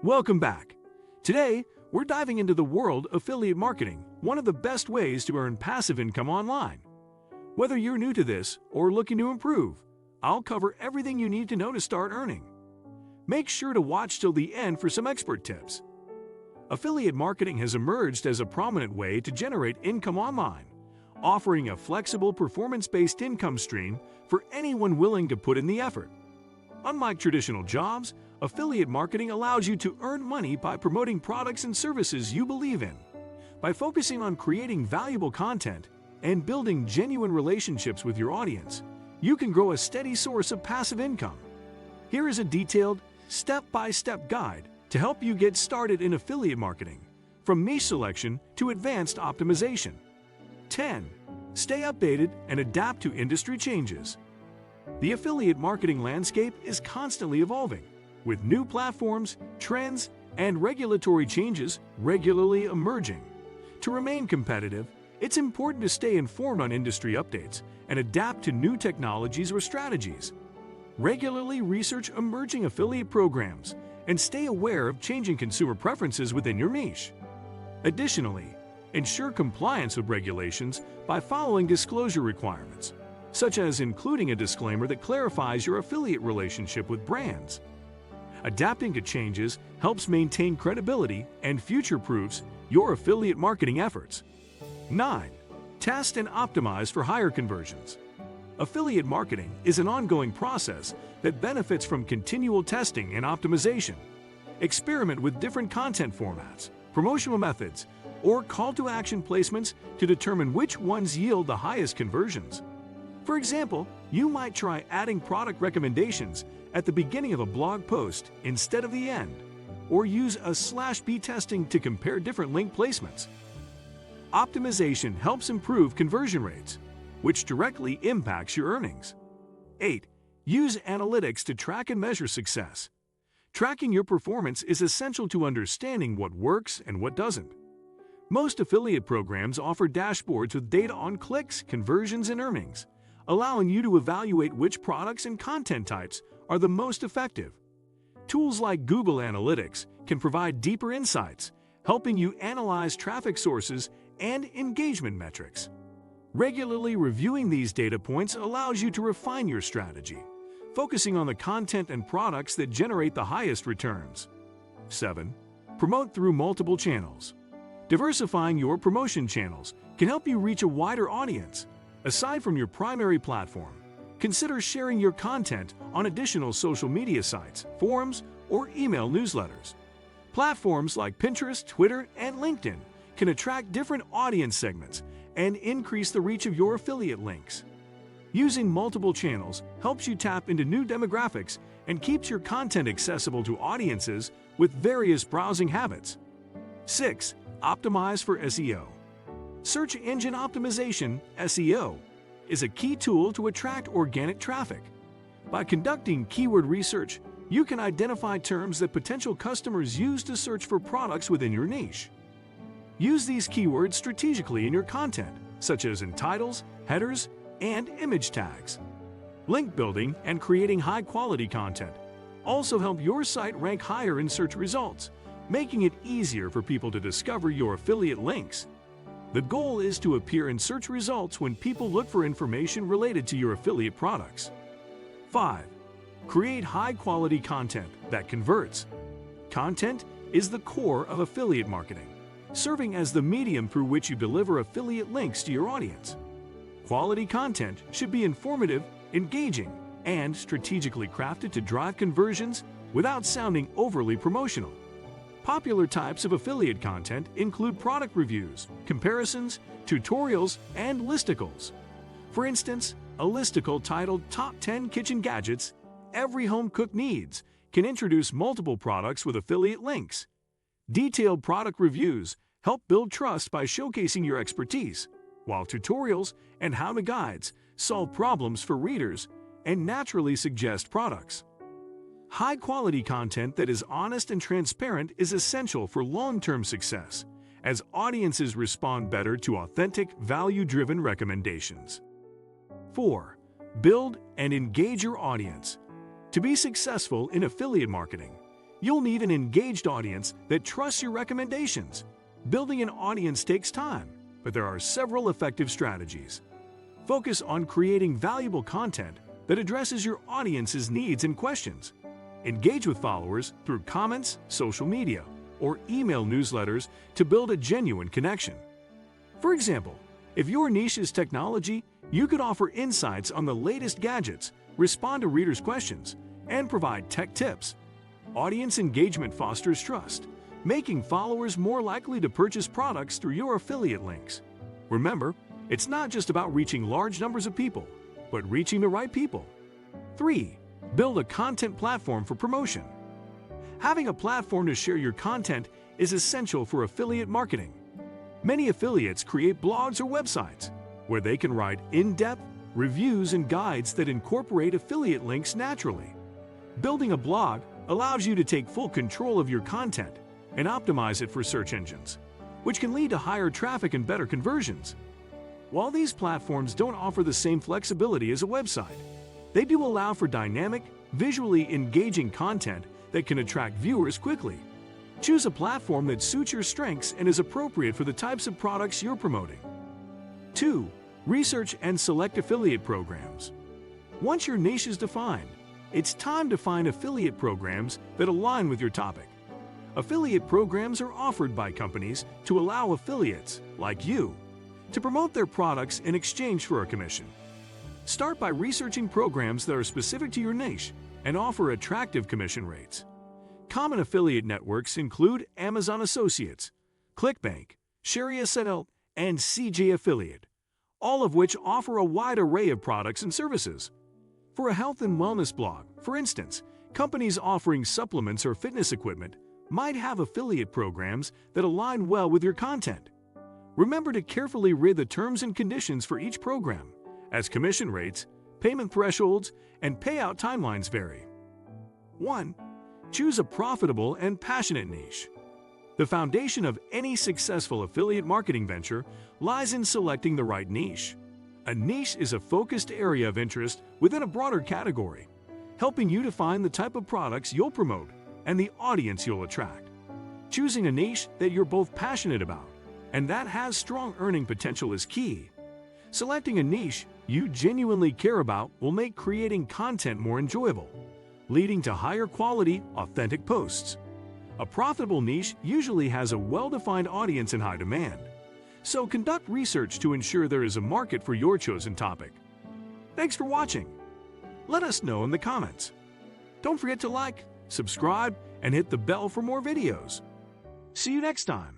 Welcome back. Today, we're diving into the world of affiliate marketing, one of the best ways to earn passive income online. Whether you're new to this or looking to improve, I'll cover everything you need to know to start earning. Make sure to watch till the end for some expert tips. Affiliate marketing has emerged as a prominent way to generate income online, offering a flexible, performance-based income stream for anyone willing to put in the effort. Unlike traditional jobs, affiliate marketing allows you to earn money by promoting products and services you believe in. By focusing on creating valuable content and building genuine relationships with your audience, you can grow a steady source of passive income. Here is a detailed, step-by-step guide to help you get started in affiliate marketing, from niche selection to advanced optimization. 10. Stay updated and adapt to industry changes. The affiliate marketing landscape is constantly evolving, with new platforms, trends, and regulatory changes regularly emerging. To remain competitive, it's important to stay informed on industry updates and adapt to new technologies or strategies. Regularly research emerging affiliate programs and stay aware of changing consumer preferences within your niche. Additionally, ensure compliance with regulations by following disclosure requirements, such as including a disclaimer that clarifies your affiliate relationship with brands. Adapting to changes helps maintain credibility and future-proofs your affiliate marketing efforts. 9. Test and optimize for higher conversions. Affiliate marketing is an ongoing process that benefits from continual testing and optimization. Experiment with different content formats, promotional methods, or call-to-action placements to determine which ones yield the highest conversions. For example, you might try adding product recommendations at the beginning of a blog post instead of the end, or use a /B testing to compare different link placements. Optimization helps improve conversion rates, which directly impacts your earnings. 8. Use analytics to track and measure success. Tracking your performance is essential to understanding what works and what doesn't. Most affiliate programs offer dashboards with data on clicks, conversions, and earnings, allowing you to evaluate which products and content types are the most effective. Tools like Google Analytics can provide deeper insights, helping you analyze traffic sources and engagement metrics. Regularly reviewing these data points allows you to refine your strategy, focusing on the content and products that generate the highest returns. 7. Promote through multiple channels. Diversifying your promotion channels can help you reach a wider audience. Aside from your primary platform, consider sharing your content on additional social media sites, forums, or email newsletters. Platforms like Pinterest, Twitter, and LinkedIn can attract different audience segments and increase the reach of your affiliate links. Using multiple channels helps you tap into new demographics and keeps your content accessible to audiences with various browsing habits. 6. Optimize for SEO. Search engine optimization, SEO, is a key tool to attract organic traffic. By conducting keyword research, you can identify terms that potential customers use to search for products within your niche. Use these keywords strategically in your content, such as in titles, headers, and image tags. Link building and creating high-quality content also help your site rank higher in search results, making it easier for people to discover your affiliate links. The goal is to appear in search results when people look for information related to your affiliate products. 5. Create high-quality content that converts. Content is the core of affiliate marketing, serving as the medium through which you deliver affiliate links to your audience. Quality content should be informative, engaging, and strategically crafted to drive conversions without sounding overly promotional. Popular types of affiliate content include product reviews, comparisons, tutorials, and listicles. For instance, a listicle titled Top 10 Kitchen Gadgets Every Home Cook Needs can introduce multiple products with affiliate links. Detailed product reviews help build trust by showcasing your expertise, while tutorials and how-to guides solve problems for readers and naturally suggest products. High-quality content that is honest and transparent is essential for long-term success, as audiences respond better to authentic, value-driven recommendations. 4. Build and engage your audience. To be successful in affiliate marketing, You'll need an engaged audience that trusts your recommendations. Building an audience takes time, but there are several effective strategies. Focus on creating valuable content that addresses your audience's needs and questions. Engage with followers through comments, social media, or email newsletters to build a genuine connection. For example, if your niche is technology, you could offer insights on the latest gadgets, respond to readers' questions, and provide tech tips. Audience engagement fosters trust, making followers more likely to purchase products through your affiliate links. Remember, it's not just about reaching large numbers of people, but reaching the right people. 3. Build a content platform for promotion. Having a platform to share your content is essential for affiliate marketing. Many affiliates create blogs or websites where they can write in-depth reviews and guides that incorporate affiliate links naturally. Building a blog allows you to take full control of your content and optimize it for search engines, which can lead to higher traffic and better conversions. While these platforms don't offer the same flexibility as a website, they do allow for dynamic, visually engaging content that can attract viewers quickly. Choose a platform that suits your strengths and is appropriate for the types of products you're promoting. 2. Research and select affiliate programs. Once your niche is defined, it's time to find affiliate programs that align with your topic. Affiliate programs are offered by companies to allow affiliates, like you, to promote their products in exchange for a commission. Start by researching programs that are specific to your niche and offer attractive commission rates. Common affiliate networks include Amazon Associates, ClickBank, Sherry SNL, and CJ Affiliate, all of which offer a wide array of products and services. For a health and wellness blog, for instance, companies offering supplements or fitness equipment might have affiliate programs that align well with your content. Remember to carefully read the terms and conditions for each program, as commission rates, payment thresholds, and payout timelines vary. 1. Choose a profitable and passionate niche. The foundation of any successful affiliate marketing venture lies in selecting the right niche. A niche is a focused area of interest within a broader category, helping you to find the type of products you'll promote and the audience you'll attract. Choosing a niche that you're both passionate about and that has strong earning potential is key. Selecting a niche you genuinely care about will make creating content more enjoyable, leading to higher quality, authentic posts. A profitable niche usually has a well-defined audience and high demand, so conduct research to ensure there is a market for your chosen topic. Thanks for watching. Let us know in the comments. Don't forget to like, subscribe, and hit the bell for more videos. See you next time.